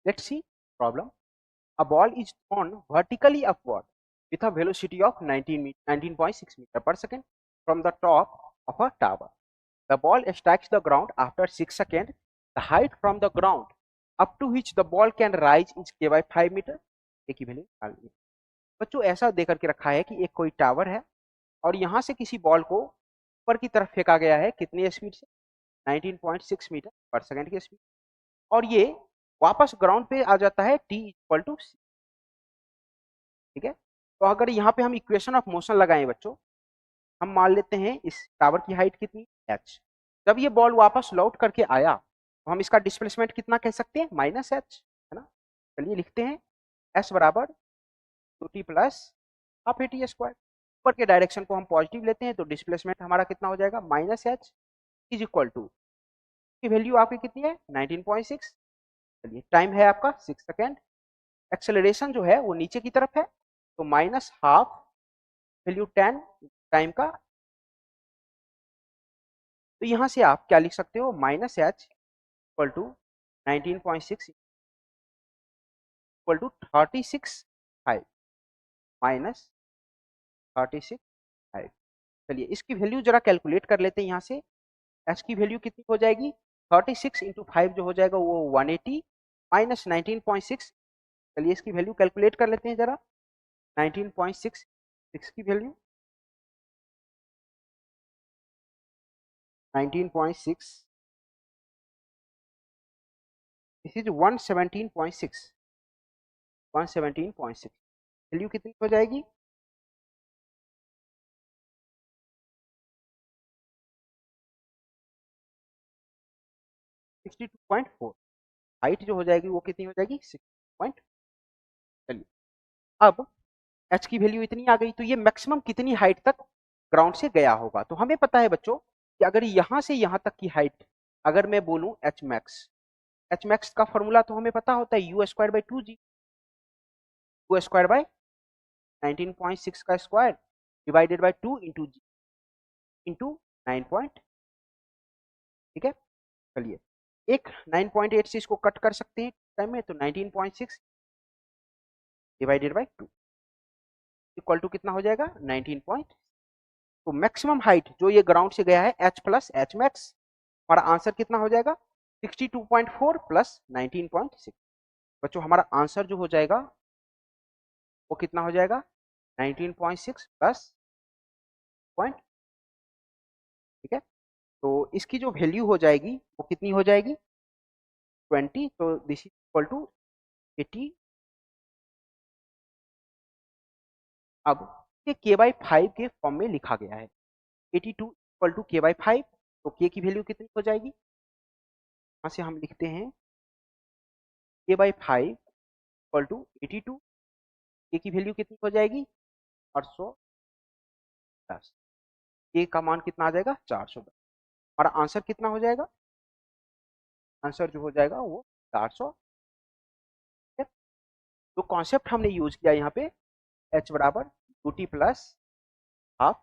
Let's see problem. A ball is thrown vertically upward with a velocity of 19.6 meter per second from the top of a tower. The ball strikes the ground after 6 seconds. The height from the ground up to which the ball can rise is k by 5 metre. एक ही value निकालनी है. बच्चों ऐसा देकर के रखा है कि एक कोई टावर है और यहाँ से किसी बॉल को ऊपर की तरफ फेंका गया है कितनी स्पीड से 19.6 मीटर पर सेकंड की स्पीड और ये वापस ग्राउंड पे आ जाता है t इक्वल टू c. ठीक है, तो अगर यहाँ पे हम इक्वेशन ऑफ मोशन लगाएं बच्चों, हम मान लेते हैं इस टावर की हाइट कितनी h. जब ये बॉल वापस लौट करके आया तो हम इसका डिस्प्लेसमेंट कितना कह सकते हैं माइनस h, है ना. चलिए लिखते हैं s बराबर 2t plus half A T square. ऊपर के डायरेक्शन को हम पॉजिटिव लेते हैं तो डिस्प्लेसमेंट हमारा कितना हो जाएगा minus h is equal to की वैल्यू आपकी कितनी है 19.6. चलिए टाइम है आपका 6 सेकेंड. एक्सेलरेशन जो है वो नीचे की तरफ है तो माइनस हाफ वैल्यू 10 टाइम का. तो यहां से आप क्या लिख सकते हो minus h equal to 19.6 equal to 36.5 minus 36.5. चलिए इसकी वैल्यू जरा कैलकुलेट कर लेते हैं. यहाँ से h की वैल्यू कितनी हो जाएगी 36 इंटू 5 जो हो जाएगा वो 180 माइनस 19.6. चलिए इसकी वैल्यू कैलकुलेट कर लेते हैं जरा. 19.6 6 की वैल्यू 19.6 दिस इज 117.6 117.6. वैल्यू कितनी हो जाएगी 62.4. हाइट जो हो जाएगी वो कितनी हो जाएगी 6. चलिए अब h की वैल्यू इतनी आ गई तो ये मैक्सिमम कितनी हाइट तक ग्राउंड से गया होगा. तो हमें पता है बच्चों कि अगर यहाँ से यहाँ तक की हाइट अगर मैं बोलूं h मैक्स का फॉर्मूला तो हमें पता होता है u square by 2g. u square by 19.6 का square divided by 2 into G into 9. ठीक है, चलिए एक 9.8 से इसको कट कर सकते हैं टाइम में तो 19.6 डिवाइडेड बाई 2 इक्वल टू कितना हो जाएगा 19. तो मैक्सिमम हाइट जो ये ग्राउंड से गया है h प्लस h मैक्स. हमारा आंसर कितना हो जाएगा 62.4 प्लस 19.6. बच्चों हमारा आंसर जो हो जाएगा वो कितना हो जाएगा 19.6 प्लस पॉइंट. ठीक है, तो इसकी जो वैल्यू हो जाएगी वो कितनी हो जाएगी 20. तो दिस इज इक्वल टू 80. अब ये k बाई 5 के फॉर्म में लिखा गया है 82 इक्वल टू k बाई 5. तो k की वैल्यू कितनी हो जाएगी यहाँ से हम लिखते हैं k by 5 equal to 82. k की वैल्यू कितनी हो जाएगी 410. k का मान कितना आ जाएगा 410. हमारा आंसर कितना हो जाएगा आंसर जो हो जाएगा वो 400. तो कॉन्सेप्ट हमने यूज किया यहाँ पे h बराबर 2t प्लस हाफ